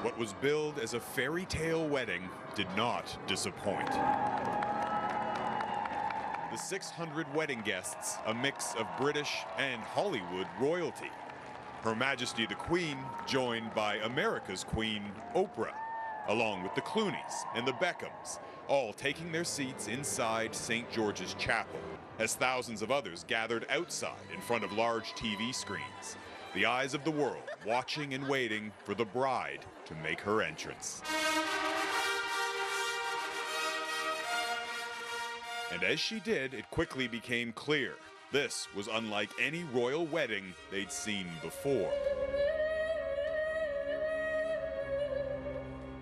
What was billed as a fairy tale wedding did not disappoint. The 600 wedding guests, a mix of British and Hollywood royalty. Her Majesty the Queen joined by America's Queen, Oprah, along with the Clooneys and the Beckhams, all taking their seats inside St. George's Chapel, as thousands of others gathered outside in front of large TV screens. The eyes of the world watching and waiting for the bride to make her entrance. And as she did, it quickly became clear this was unlike any royal wedding they'd seen before.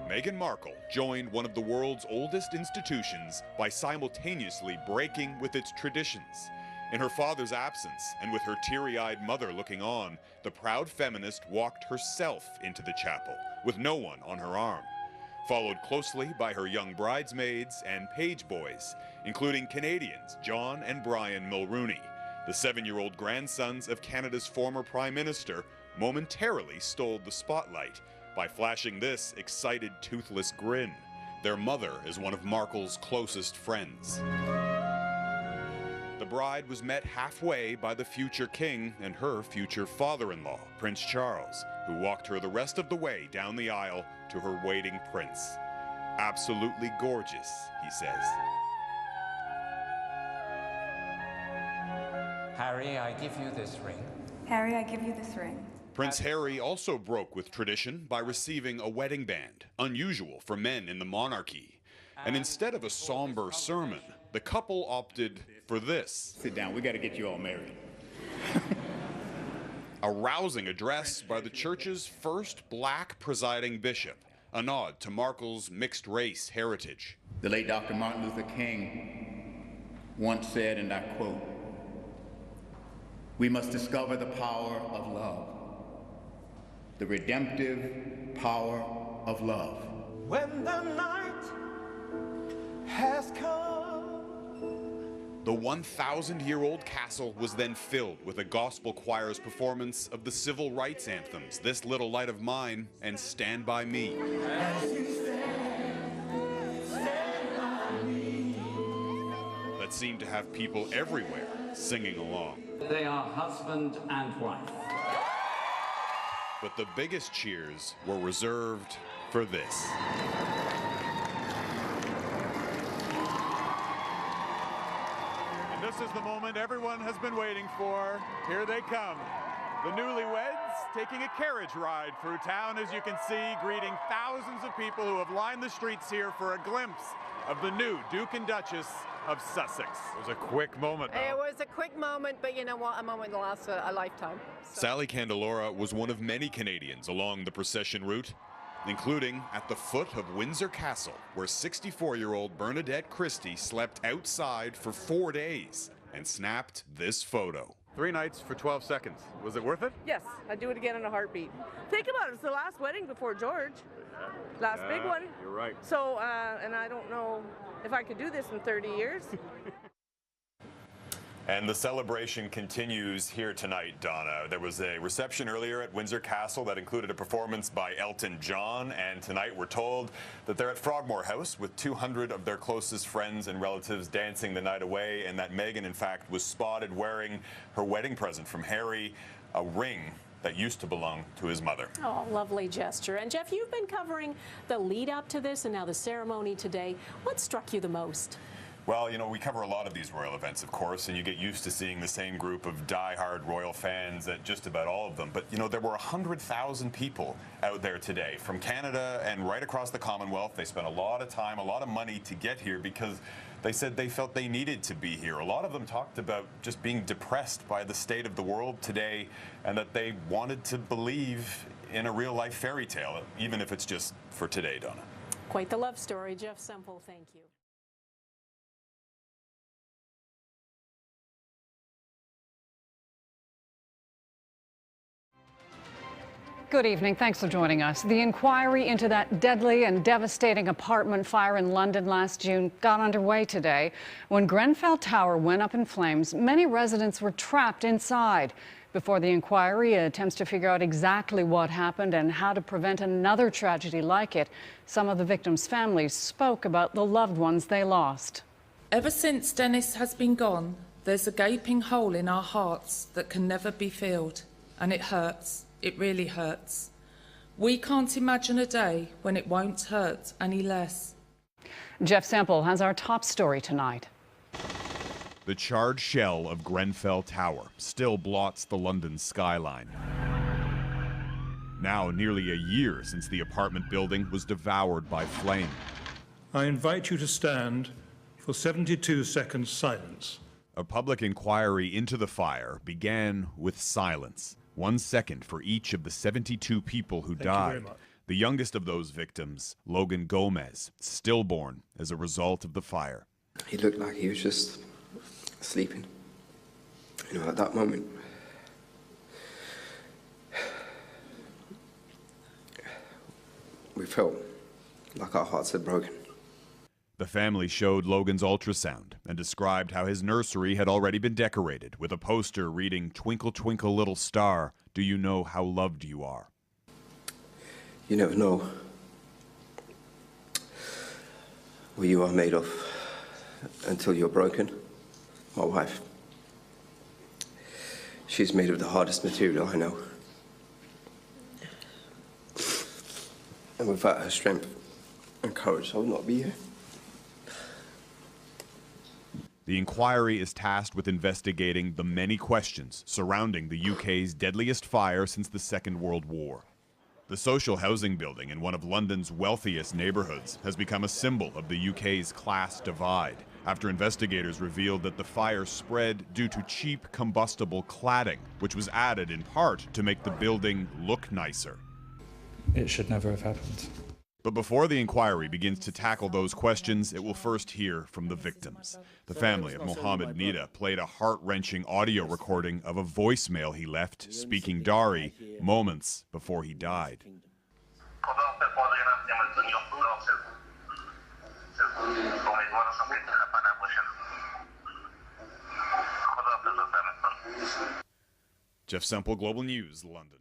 Meghan Markle joined one of the world's oldest institutions by simultaneously breaking with its traditions. In her father's absence, and with her teary-eyed mother looking on, the proud feminist walked herself into the chapel, with no one on her arm, followed closely by her young bridesmaids and page boys, including Canadians John and Brian Mulroney. The 7-year-old grandsons of Canada's former Prime Minister momentarily stole the spotlight by flashing this excited, toothless grin. Their mother is one of Markle's closest friends. The bride was met halfway by the future king and her future father-in-law, Prince Charles, who walked her the rest of the way down the aisle to her waiting prince. Absolutely gorgeous, he says. Harry, I give you this ring. Harry, I give you this ring. Prince Harry also broke with tradition by receiving a wedding band, unusual for men in the monarchy. And instead of a somber sermon, the couple opted for this. Sit down, we gotta get you all married. A rousing address by the church's first black presiding bishop, a nod to Markle's mixed-race heritage. The late Dr. Martin Luther King once said, and I quote, "We must discover the power of love, the redemptive power of love." When the night has come. The 1,000-year-old castle was then filled with a gospel choir's performance of the civil rights anthems, This Little Light of Mine and Stand By Me. As you stand by me. That seemed to have people everywhere singing along. They are husband and wife. But the biggest cheers were reserved for this. And this is the moment everyone has been waiting for. Here they come. The newlyweds taking a carriage ride through town, as you can see, greeting thousands of people who have lined the streets here for a glimpse of the new Duke and Duchess of Sussex. It was a quick moment, though. It was a quick moment, but you know what? A moment that lasts a lifetime. So. Sally Candelora was one of many Canadians along the procession route, including at the foot of Windsor Castle, where 64-year-old Bernadette Christie slept outside for 4 days and snapped this photo. 3 nights for 12 seconds. Was it worth it? Yes, I'd do it again in a heartbeat. Think about it, it's the last wedding before George. Last big one. You're right. So, and I don't know if I could do this in 30 years. And the celebration continues here tonight, Donna. There was a reception earlier at Windsor Castle that included a performance by Elton John, and tonight we're told that they're at Frogmore House with 200 of their closest friends and relatives dancing the night away, and that Meghan, in fact, was spotted wearing her wedding present from Harry, a ring that used to belong to his mother. Oh, lovely gesture. And Jeff, you've been covering the lead up to this and now the ceremony today. What struck you the most? Well, you know, we cover a lot of these royal events, of course, and you get used to seeing the same group of die-hard royal fans at just about all of them. But, you know, there were 100,000 people out there today from Canada and right across the Commonwealth. They spent a lot of time, a lot of money to get here because they said they felt they needed to be here. A lot of them talked about just being depressed by the state of the world today and that they wanted to believe in a real-life fairy tale, even if it's just for today, Donna. Quite the love story. Jeff Semple, thank you. Good evening. Thanks for joining us. The inquiry into that deadly and devastating apartment fire in London last June got underway today. When Grenfell Tower went up in flames, many residents were trapped inside. Before the inquiry attempts to figure out exactly what happened and how to prevent another tragedy like it, some of the victims' families spoke about the loved ones they lost. Ever since Dennis has been gone, there's a gaping hole in our hearts that can never be filled, and it hurts. It really hurts. We can't imagine a day when it won't hurt any less. Jeff Semple has our top story tonight. The charred shell of Grenfell Tower still blots the London skyline. Now nearly a year since the apartment building was devoured by flame. I invite you to stand for 72 seconds silence. A public inquiry into the fire began with silence. 1 second for each of the 72 people who died. The youngest of those victims, Logan Gomez, stillborn as a result of the fire. He looked like he was just sleeping. You know, at that moment, we felt like our hearts had broken. The family showed Logan's ultrasound and described how his nursery had already been decorated with a poster reading, "Twinkle, twinkle, little star, do you know how loved you are?" You never know what you are made of until you're broken. My wife, she's made of the hardest material I know. And without her strength and courage, I would not be here. The inquiry is tasked with investigating the many questions surrounding the UK's deadliest fire since the Second World War. The social housing building in one of London's wealthiest neighborhoods has become a symbol of the UK's class divide, after investigators revealed that the fire spread due to cheap combustible cladding, which was added in part to make the building look nicer. It should never have happened. But before the inquiry begins to tackle those questions, it will first hear from the victims. The family of Mohammed Nida played a heart-wrenching audio recording of a voicemail he left, speaking Dari, moments before he died. Jeff Semple, Global News, London.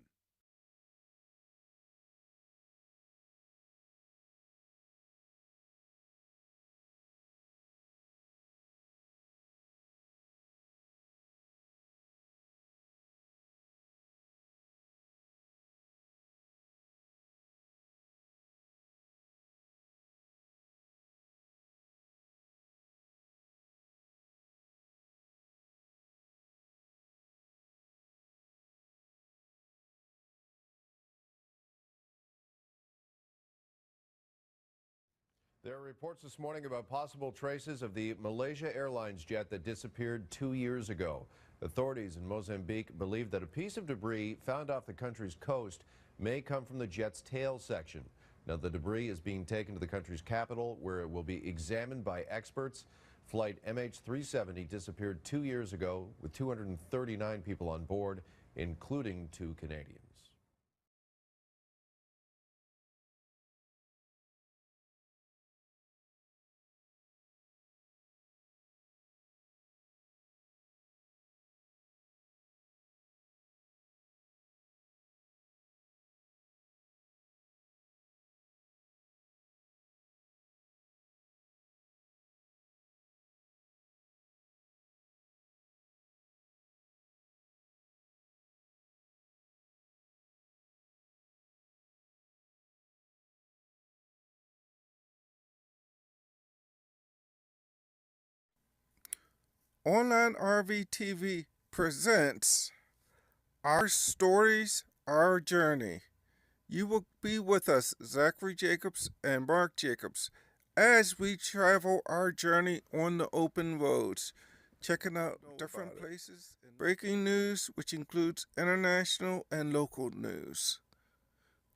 There are reports this morning about possible traces of the Malaysia Airlines jet that disappeared 2 years ago. Authorities in Mozambique believe that a piece of debris found off the country's coast may come from the jet's tail section. Now, the debris is being taken to the country's capital, where it will be examined by experts. Flight MH370 disappeared 2 years ago with 239 people on board, including 2 Canadians. Online RV TV presents Our Stories, Our Journey. You will be with us, Zachary Jacobs and Mark Jacobs, as we travel our journey on the open roads, checking out different places, breaking news, which includes international and local news.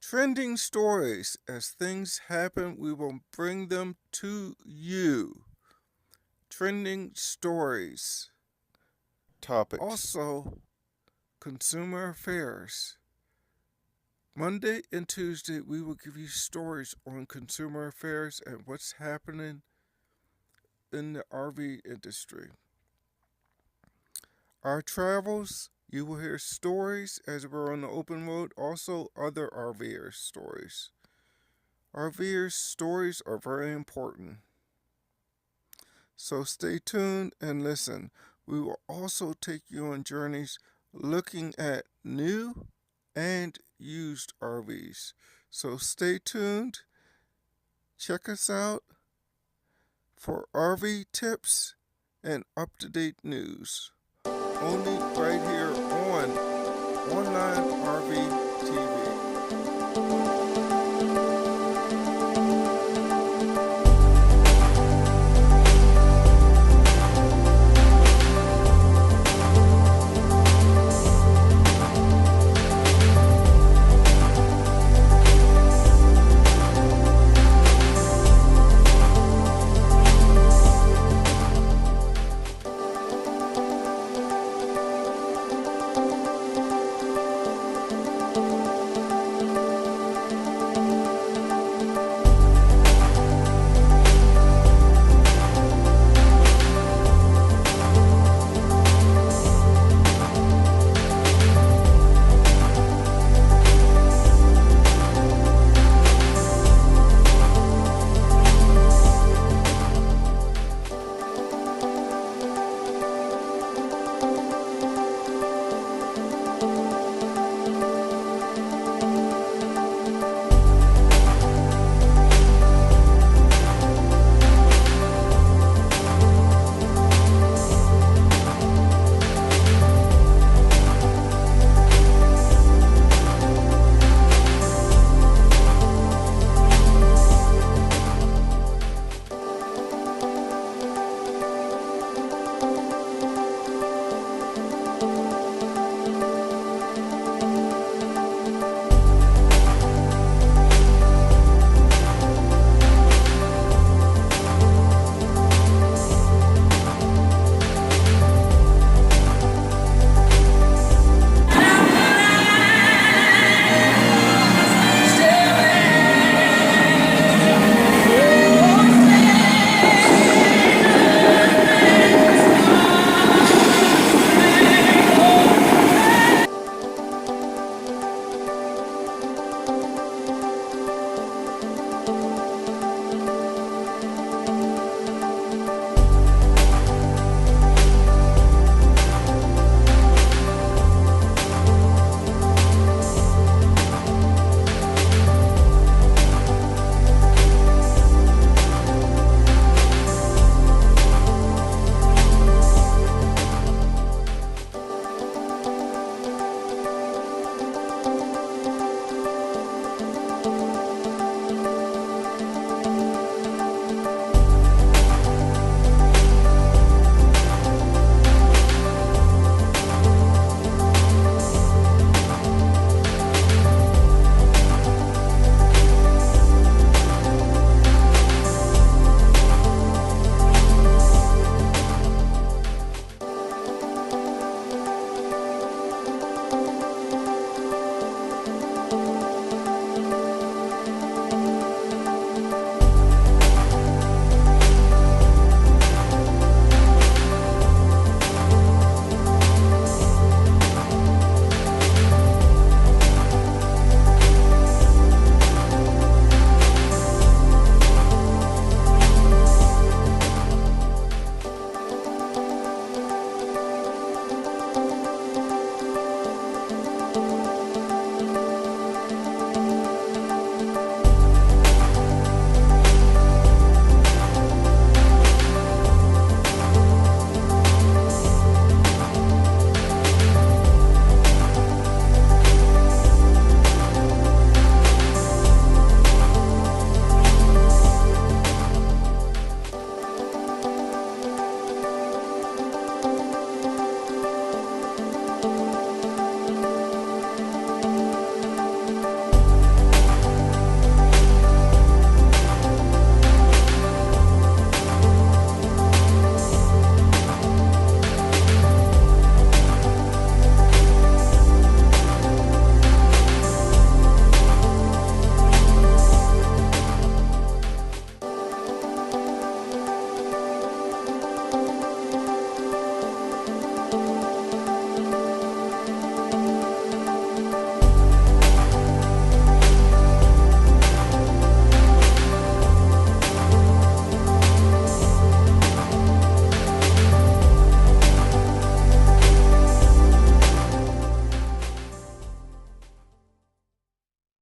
Trending stories. As things happen, we will bring them to you. Trending stories. Topics. Also, consumer affairs. Monday and Tuesday, we will give you stories on consumer affairs and what's happening in the RV industry. Our travels, You will hear stories as we're on the open road, also other RVers' stories. RVers' stories are very important. So stay tuned and listen. We will also take you on journeys looking at new and used RVs. So stay tuned. Check us out for RV tips and up-to-date news. Only right here on Online RV